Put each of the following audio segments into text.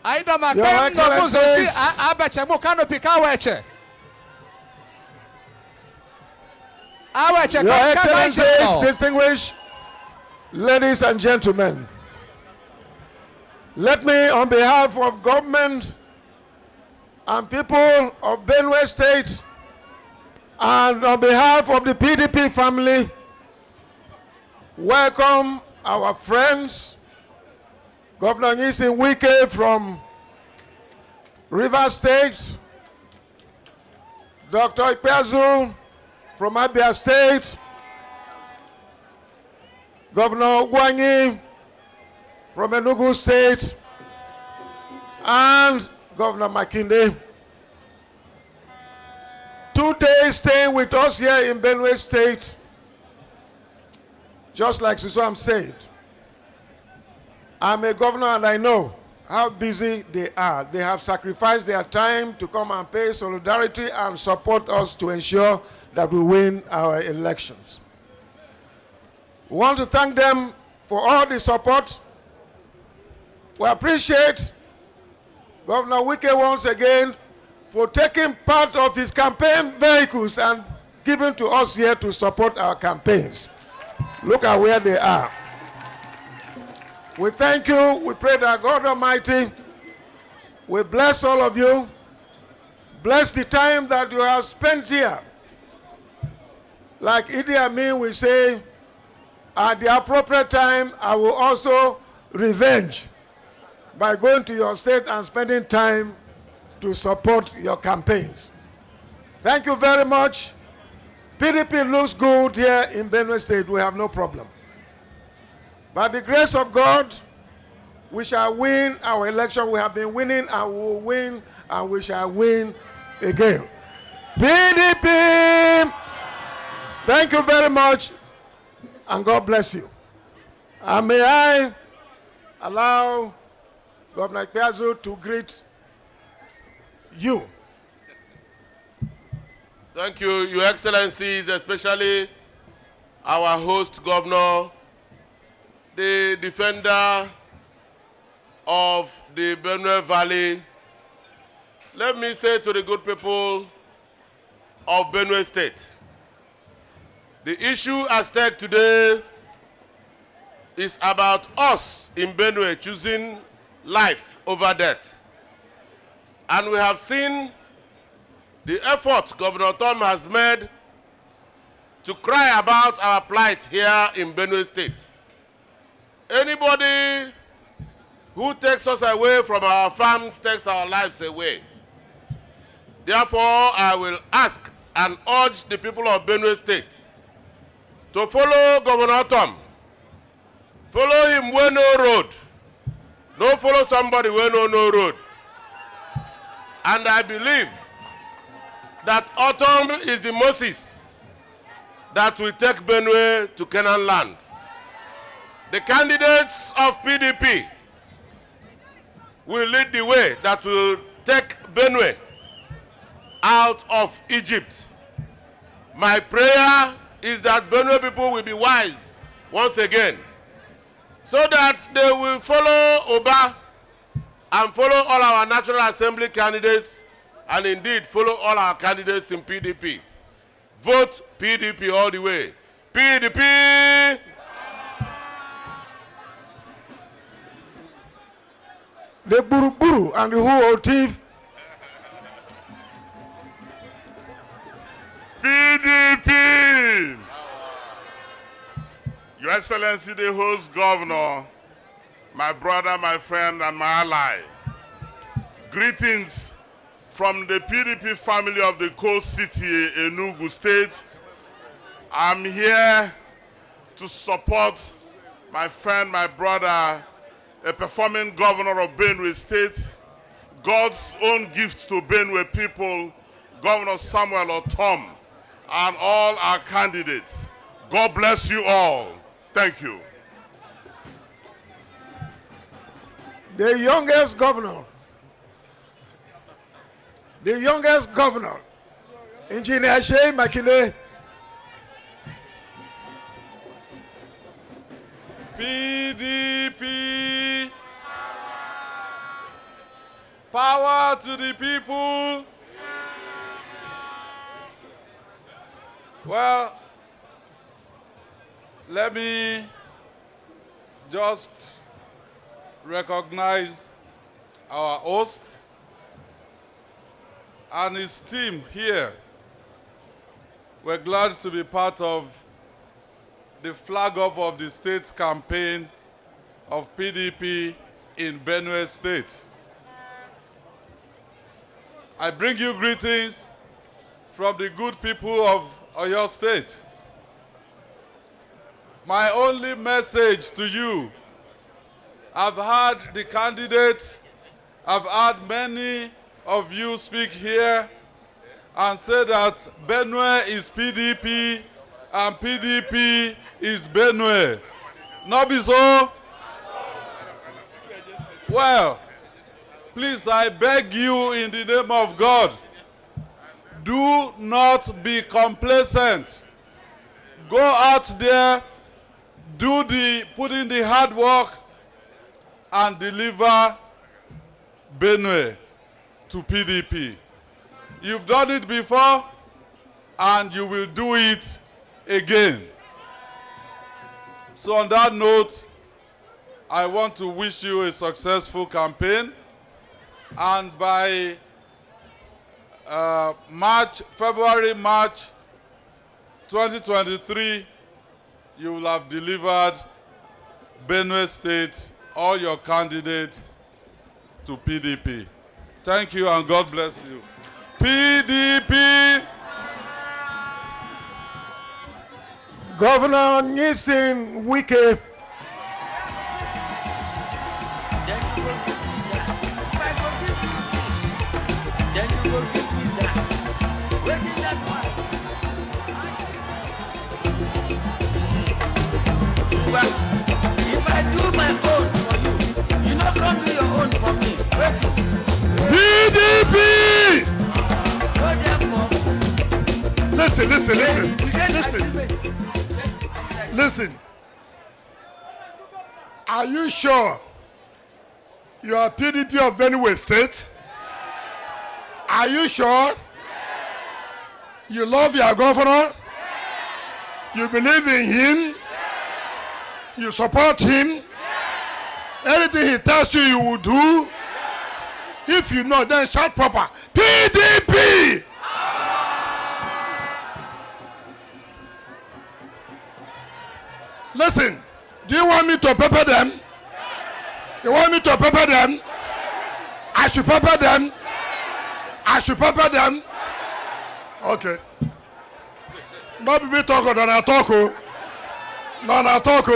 Your Excellencies, Your Excellencies, distinguished ladies and gentlemen, let me, on behalf of government and people of Benue State, and on behalf of the PDP family, welcome our friends, Governor Wike from Rivers State, Dr. Ikpeazu from Abia State, Governor Gwanyi from Enugu State, and Governor Makinde. 2 days staying with us here in Benue State, just like Suswam said. I'm a governor and I know how busy they are. They have sacrificed their time to come and pay solidarity and support us to ensure that we win our elections. We want to thank them for all the support. We appreciate Governor Wike once again for taking part of his campaign vehicles and giving to us here to support our campaigns. Look at where they are. We thank you. We pray that God Almighty will bless all of you. Bless the time that you have spent here. Like Idi Amin will say, at the appropriate time, I will also revenge by going to your state and spending time to support your campaigns. Thank you very much. PDP looks good here in Benue State. We have no problem. By the grace of God, we shall win our election. We have been winning and we will win and we shall win again. PDP! Thank you very much and God bless you. And may I allow Governor Ikpeazu to greet you. Thank you, Your Excellencies, especially our host governor, the defender of the Benue Valley. Let me say to the good people of Benue State, the issue at stake today is about us in Benue choosing life over death. And we have seen the effort Governor Tom has made to cry about our plight here in Benue State. Anybody who takes us away from our farms takes our lives away. Therefore, I will ask and urge the people of Benue State to follow Governor Tom. Follow him where no road. Don't follow somebody where no road. And I believe that autumn is the Moses that will take Benue to Canaan land. The candidates of PDP will lead the way that will take Benue out of Egypt. My prayer is that Benue people will be wise once again, so that they will follow Oba and follow all our National Assembly candidates, and indeed follow all our candidates in PDP. Vote PDP all the way. PDP! The Buruburu and the Huotiv. PDP! Your Excellency, the host governor, my brother, my friend, and my ally. Greetings from the PDP family of the coast city, Enugu State. I'm here to support my friend, my brother, a performing governor of Benue State, God's own gift to Benue people, Governor Samuel Otom, and all our candidates. God bless you all. Thank you. The youngest governor, Engineer Shey Makinde. PDP. Power to the people. Well, let me just recognize our host and his team here. We're glad to be part of the flag off of the state campaign of PDP in Benue State. I bring you greetings from the good people of Oyo State. My only message to you, I've heard the candidates, I've heard many of you speak here and say that Benue is PDP and PDP is Benue. Not be so? Well, please, I beg you in the name of God, do not be complacent. Go out there, put in the hard work, and deliver Benue to PDP. You've done it before, and you will do it again. So on that note, I want to wish you a successful campaign, and by February, March 2023, you will have delivered Benue State, all your candidates, to PDP. Thank you and God bless you. PDP! Governor Nisin Wike. If I do my own for you, you not come do your own for me. PDP! So Listen. Listen. Are you sure you are PDP of Benue State? Are you sure? You love your governor? You believe in him? You support him? Anything he tells you, you will do? If you know, then shout proper. PDP! Listen, do you want me to pepper them? You want me to pepper them? I should pepper them? I should pepper them? Okay. Not be talking, don't talk. No, talk.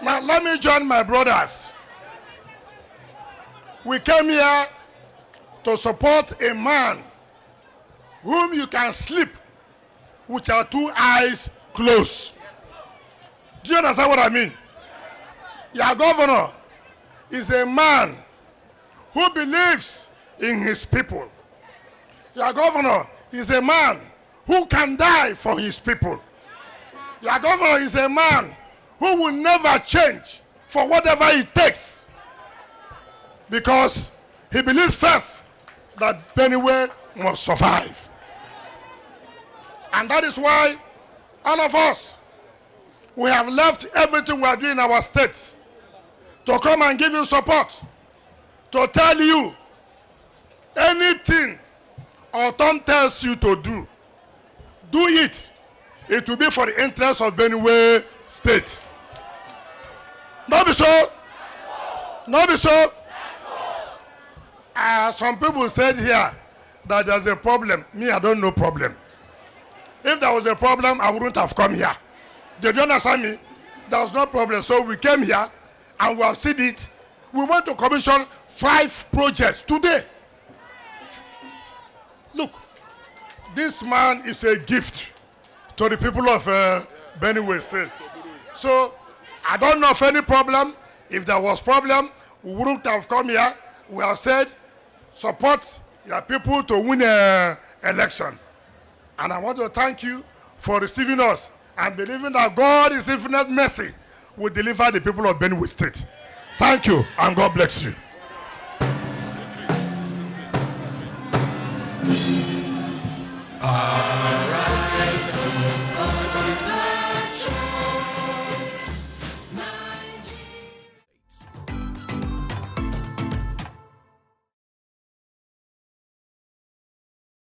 Now let me join my brothers. We came here to support a man whom you can sleep with your two eyes closed. Do you understand what I mean? Your governor is a man who believes in his people. Your governor is a man who can die for his people. Your governor is a man who will never change for whatever it takes, because he believes first that Benue must survive. And that is why all of us, we have left everything we are doing in our state to come and give you support, to tell you anything Autumn tells you to do, do it. It will be for the interest of Benue State. Not be so? Not be so? Some people said here that there's a problem. Me, I don't know problem. If there was a problem, I wouldn't have come here. Did you understand me? There was no problem. So we came here and we have seen it. We want to commission 5 projects today. Look, this man is a gift to the people of Benue State. So I don't know of any problem. If there was problem, we wouldn't have come here. We have said, support your people to win an election. And I want to thank you for receiving us and believing that God is infinite mercy will deliver the people of Benue State. Thank you, and God bless you. Arise.